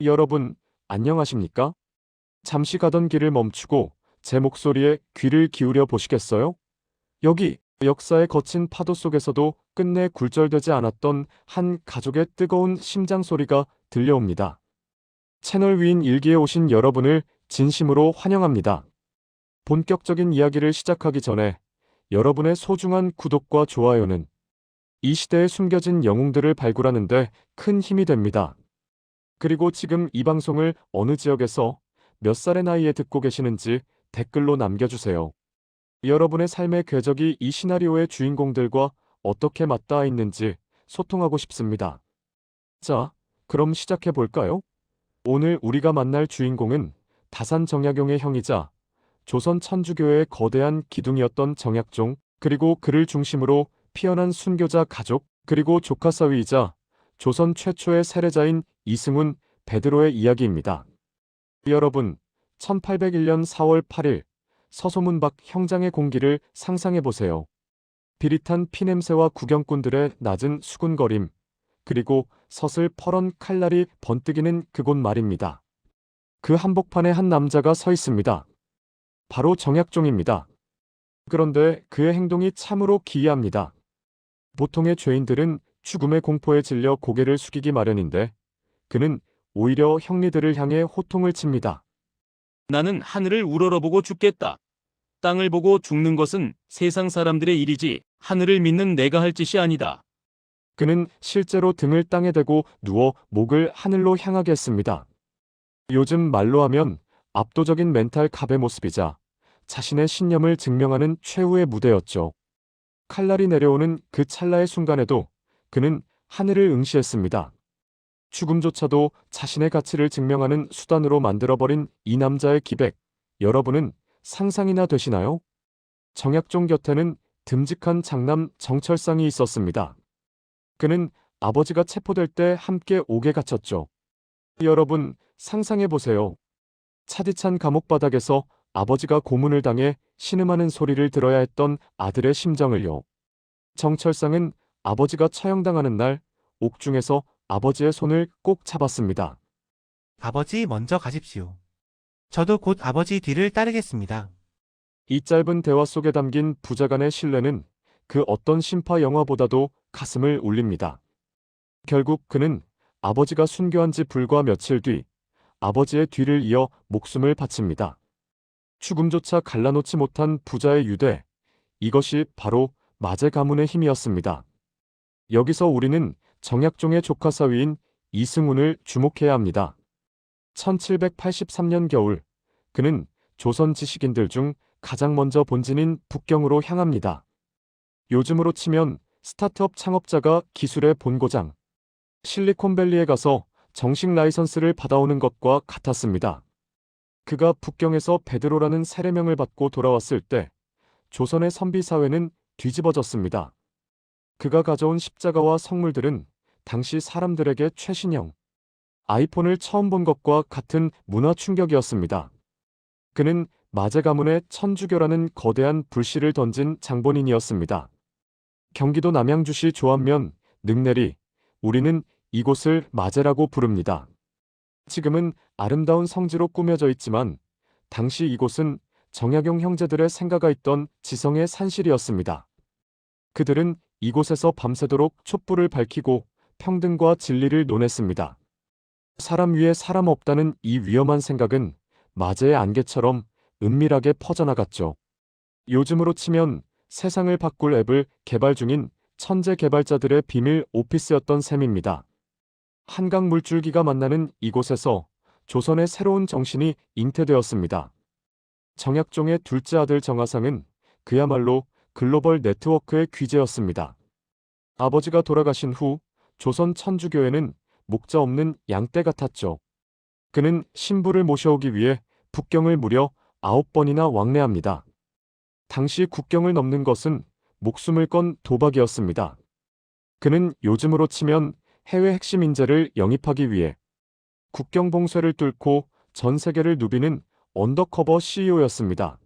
여러분, 안녕하십니까? 잠시 가던 길을 멈추고 제 목소리에 귀를 기울여 보시겠어요? 여기 역사의 거친 파도 속에서도 끝내 굴절되지 않았던 한 가족의 뜨거운 심장 소리가 들려옵니다. 채널 위인 일기에 오신 여러분을 진심으로 환영합니다. 본격적인 이야기를 시작하기 전에 여러분의 소중한 구독과 좋아요는 이 시대에 숨겨진 영웅들을 발굴하는 데 큰 힘이 됩니다. 그리고 지금 이 방송을 어느 지역에서 몇 살의 나이에 듣고 계시는지 댓글로 남겨주세요. 여러분의 삶의 궤적이 이 시나리오의 주인공들과 어떻게 맞닿아 있는지 소통하고 싶습니다. 자, 그럼 시작해 볼까요? 오늘 우리가 만날 주인공은 다산 정약용의 형이자 조선 천주교의 거대한 기둥이었던 정약종, 그리고 그를 중심으로 피어난 순교자 가족, 그리고 조카 사위이자 조선 최초의 세례자인 이승훈, 베드로의 이야기입니다. 여러분, 1801년 4월 8일 서소문 밖 형장의 공기를 상상해 보세요. 비릿한 피냄새와 구경꾼들의 낮은 수군거림, 그리고 서슬퍼런 칼날이 번뜩이는 그곳 말입니다. 그 한복판에 한 남자가 서 있습니다. 바로 정약종입니다. 그런데 그의 행동이 참으로 기이합니다. 보통의 죄인들은 죽음의 공포에 질려 고개를 숙이기 마련인데 그는 오히려 형리들을 향해 호통을 칩니다. 나는 하늘을 우러러보고 죽겠다. 땅을 보고 죽는 것은 세상 사람들의 일이지 하늘을 믿는 내가 할 짓이 아니다. 그는 실제로 등을 땅에 대고 누워 목을 하늘로 향하게 했습니다. 요즘 말로 하면 압도적인 멘탈 갑의 모습이자 자신의 신념을 증명하는 최후의 무대였죠. 칼날이 내려오는 그 찰나의 순간에도 그는 하늘을 응시했습니다. 죽음조차도 자신의 가치를 증명하는 수단으로 만들어버린 이 남자의 기백, 여러분은 상상이나 되시나요? 정약종 곁에는 듬직한 장남 정철상이 있었습니다. 그는 아버지가 체포될 때 함께 옥에 갇혔죠. 여러분, 상상해보세요. 차디찬 감옥 바닥에서 아버지가 고문을 당해 신음하는 소리를 들어야 했던 아들의 심정을요. 정철상은 아버지가 처형당하는 날 옥중에서 아버지의 손을 꼭 잡았습니다. 아버지 먼저 가십시오. 저도 곧 아버지 뒤를 따르겠습니다. 이 짧은 대화 속에 담긴 부자간의 신뢰는 그 어떤 심파 영화보다도 가슴을 울립니다. 결국 그는 아버지가 순교한 지 불과 며칠 뒤 아버지의 뒤를 이어 목숨을 바칩니다. 죽음조차 갈라놓지 못한 부자의 유대, 이것이 바로 마제 가문의 힘이었습니다. 여기서 우리는 정약종의 조카 사위인 이승훈을 주목해야 합니다. 1783년 겨울, 그는 조선 지식인들 중 가장 먼저 본진인 북경으로 향합니다. 요즘으로 치면 스타트업 창업자가 기술의 본고장, 실리콘밸리에 가서 정식 라이선스를 받아오는 것과 같았습니다. 그가 북경에서 베드로라는 세례명을 받고 돌아왔을 때 조선의 선비사회는 뒤집어졌습니다. 그가 가져온 십자가와 성물들은 당시 사람들에게 최신형 아이폰을 처음 본 것과 같은 문화 충격이었습니다. 그는 마제 가문의 천주교라는 거대한 불씨를 던진 장본인이었습니다. 경기도 남양주시 조안면 능내리, 우리는 이곳을 마제라고 부릅니다. 지금은 아름다운 성지로 꾸며져 있지만 당시 이곳은 정약용 형제들의 생가가 있던 지성의 산실이었습니다. 그들은 이곳에서 밤새도록 촛불을 밝히고 평등과 진리를 논했습니다. 사람 위에 사람 없다는 이 위험한 생각은 마제의 안개처럼 은밀하게 퍼져나갔죠. 요즘으로 치면 세상을 바꿀 앱을 개발 중인 천재 개발자들의 비밀 오피스였던 셈입니다. 한강 물줄기가 만나는 이곳에서 조선의 새로운 정신이 잉태되었습니다. 정약종의 둘째 아들 정하상은 그야말로 글로벌 네트워크의 귀재였습니다. 아버지가 돌아가신 후 조선 천주교회는 목자 없는 양떼 같았죠. 그는 신부를 모셔오기 위해 북경을 무려 9번이나 왕래합니다. 당시 국경을 넘는 것은 목숨을 건 도박이었습니다. 그는 요즘으로 치면 해외 핵심 인재를 영입하기 위해 국경 봉쇄를 뚫고 전 세계를 누비는 언더커버 CEO였습니다.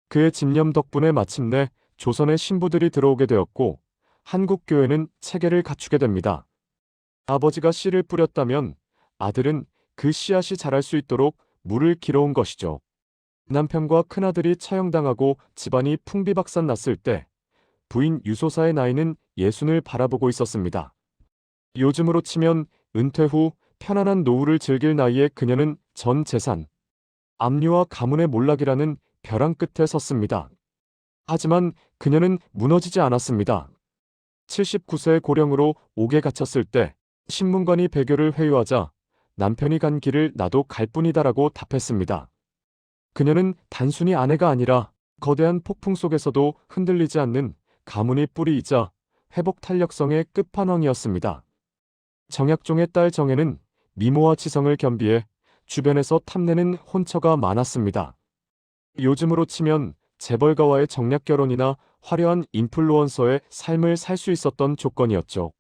그의 집념 덕분에 마침내 조선의 신부들이 들어오게 되었고 한국 교회는 체계를 갖추게 됩니다. 아버지가 씨를 뿌렸다면 아들은 그 씨앗이 자랄 수 있도록 물을 길어온 것이죠. 남편과 큰아들이 처형당하고 집안이 풍비박산 났을 때 부인 유소사의 나이는 60을 바라보고 있었습니다. 요즘으로 치면 은퇴 후 편안한 노후를 즐길 나이에 그녀는 전 재산, 압류와 가문의 몰락이라는 벼랑 끝에 섰습니다. 하지만 그녀는 무너지지 않았습니다. 79세의 고령으로 옥에 갇혔을 때 신문관이 배교를 회유하자 남편이 간 길을 나도 갈 뿐이다라고 답했습니다. 그녀는 단순히 아내가 아니라 거대한 폭풍 속에서도 흔들리지 않는 가문의 뿌리이자 회복 탄력성의 끝판왕이었습니다. 정약종의 딸 정혜는 미모와 지성을 겸비해 주변에서 탐내는 혼처가 많았습니다. 요즘으로 치면 재벌가와의 정략 결혼이나 화려한 인플루언서의 삶을 살 수 있었던 조건이었죠.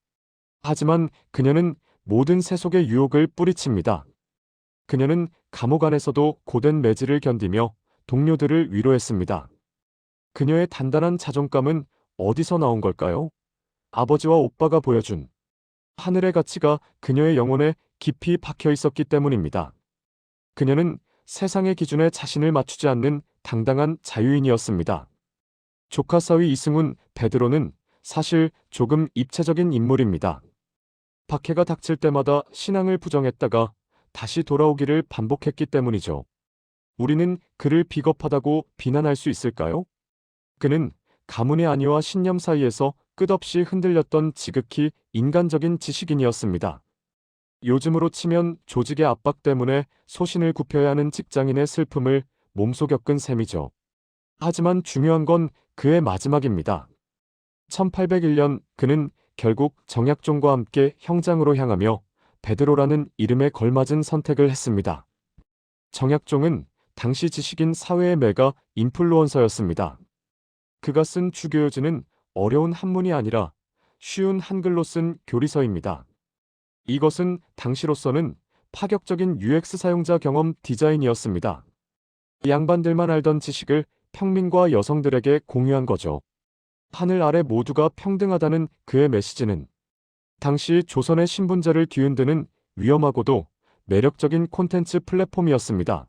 하지만 그녀는 모든 세속의 유혹을 뿌리칩니다. 그녀는 감옥 안에서도 고된 매질을 견디며 동료들을 위로했습니다. 그녀의 단단한 자존감은 어디서 나온 걸까요? 아버지와 오빠가 보여준 하늘의 가치가 그녀의 영혼에 깊이 박혀 있었기 때문입니다. 그녀는 세상의 기준에 자신을 맞추지 않는 당당한 자유인이었습니다. 조카 사위 이승훈, 베드로는 사실 조금 입체적인 인물입니다. 박해가 닥칠 때마다 신앙을 부정했다가 다시 돌아오기를 반복했기 때문이죠. 우리는 그를 비겁하다고 비난할 수 있을까요? 그는 가문의 안위와 신념 사이에서 끝없이 흔들렸던 지극히 인간적인 지식인이었습니다. 요즘으로 치면 조직의 압박 때문에 소신을 굽혀야 하는 직장인의 슬픔을 몸소 겪은 셈이죠. 하지만 중요한 건 그의 마지막입니다. 1801년 그는 결국 정약종과 함께 형장으로 향하며 베드로라는 이름에 걸맞은 선택을 했습니다. 정약종은 당시 지식인 사회의 메가 인플루언서였습니다. 그가 쓴 주교요지는 어려운 한문이 아니라 쉬운 한글로 쓴 교리서입니다. 이것은 당시로서는 파격적인 UX 사용자 경험 디자인이었습니다. 양반들만 알던 지식을 평민과 여성들에게 공유한 거죠. 하늘 아래 모두가 평등하다는 그의 메시지는 당시 조선의 신분제를 뒤흔드는 위험하고도 매력적인 콘텐츠 플랫폼이었습니다.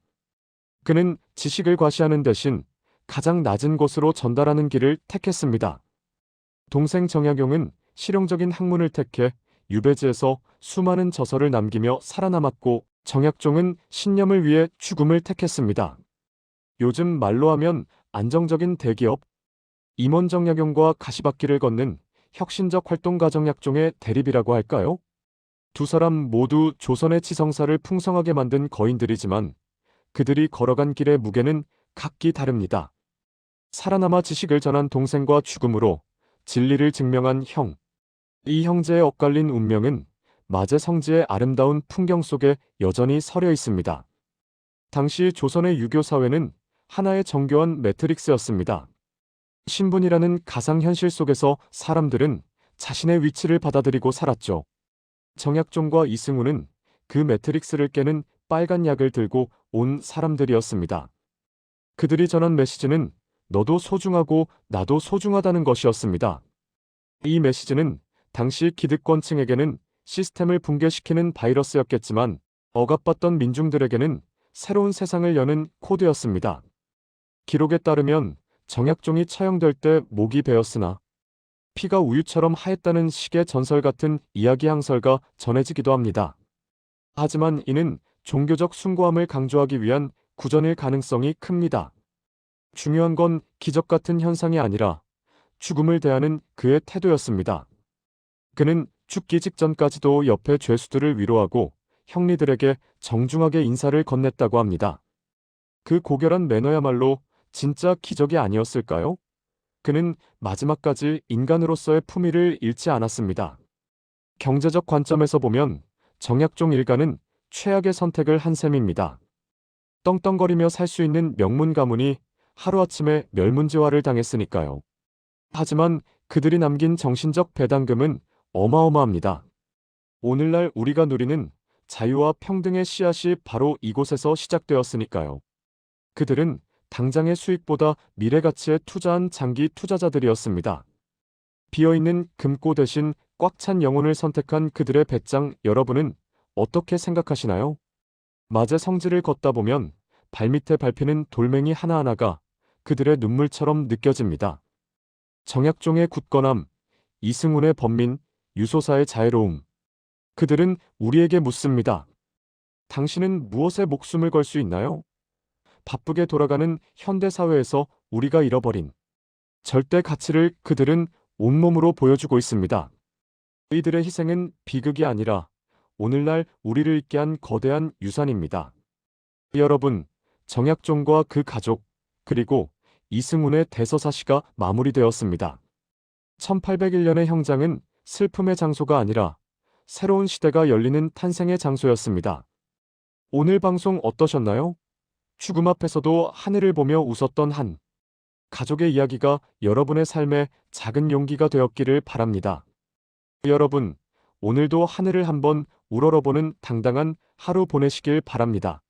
그는 지식을 과시하는 대신 가장 낮은 곳으로 전달하는 길을 택했습니다. 동생 정약용은 실용적인 학문을 택해 유배지에서 수많은 저서를 남기며 살아남았고 정약종은 신념을 위해 죽음을 택했습니다. 요즘 말로 하면 안정적인 대기업, 임원 정약용과 가시밭길을 걷는 혁신적 활동가 정약종의 대립이라고 할까요? 두 사람 모두 조선의 지성사를 풍성하게 만든 거인들이지만 그들이 걸어간 길의 무게는 각기 다릅니다. 살아남아 지식을 전한 동생과 죽음으로 진리를 증명한 형. 이 형제의 엇갈린 운명은 마제 성지의 아름다운 풍경 속에 여전히 서려 있습니다. 당시 조선의 유교 사회는 하나의 정교한 매트릭스였습니다. 신분이라는 가상현실 속에서 사람들은 자신의 위치를 받아들이고 살았죠. 정약종과 이승우는 그 매트릭스를 깨는 빨간 약을 들고 온 사람들이었습니다. 그들이 전한 메시지는 너도 소중하고 나도 소중하다는 것이었습니다. 이 메시지는 당시 기득권층에게는 시스템을 붕괴시키는 바이러스였겠지만 억압받던 민중들에게는 새로운 세상을 여는 코드였습니다. 기록에 따르면 정약종이 처형될 때 목이 베었으나 피가 우유처럼 하였다는 식의 전설 같은 이야기 항설가 전해지기도 합니다. 하지만 이는 종교적 숭고함을 강조하기 위한 구전일 가능성이 큽니다. 중요한 건 기적 같은 현상이 아니라 죽음을 대하는 그의 태도였습니다. 그는 죽기 직전까지도 옆의 죄수들을 위로하고 형리들에게 정중하게 인사를 건넸다고 합니다. 그 고결한 매너야말로 진짜 기적이 아니었을까요? 그는 마지막까지 인간으로서의 품위를 잃지 않았습니다. 경제적 관점에서 보면 정약종 일가는 최악의 선택을 한 셈입니다. 떵떵거리며 살 수 있는 명문 가문이 하루아침에 멸문지화를 당했으니까요. 하지만 그들이 남긴 정신적 배당금은 어마어마합니다. 오늘날 우리가 누리는 자유와 평등의 씨앗이 바로 이곳에서 시작되었으니까요. 그들은 당장의 수익보다 미래 가치에 투자한 장기 투자자들이었습니다. 비어있는 금고 대신 꽉 찬 영혼을 선택한 그들의 배짱, 여러분은 어떻게 생각하시나요? 맞의 성지를 걷다 보면 발밑에 밟히는 돌멩이 하나하나가 그들의 눈물처럼 느껴집니다. 정약종의 굳건함, 이승훈의 번민, 유소사의 자애로움. 그들은 우리에게 묻습니다. 당신은 무엇에 목숨을 걸 수 있나요? 바쁘게 돌아가는 현대사회에서 우리가 잃어버린 절대 가치를 그들은 온몸으로 보여주고 있습니다. 이들의 희생은 비극이 아니라 오늘날 우리를 있게 한 거대한 유산입니다. 여러분, 정약종과 그 가족, 그리고 이승훈의 대서사시가 마무리되었습니다. 1801년의 형장은 슬픔의 장소가 아니라 새로운 시대가 열리는 탄생의 장소였습니다. 오늘 방송 어떠셨나요? 죽음 앞에서도 하늘을 보며 웃었던 한 가족의 이야기가 여러분의 삶에 작은 용기가 되었기를 바랍니다. 여러분, 오늘도 하늘을 한번 우러러보는 당당한 하루 보내시길 바랍니다.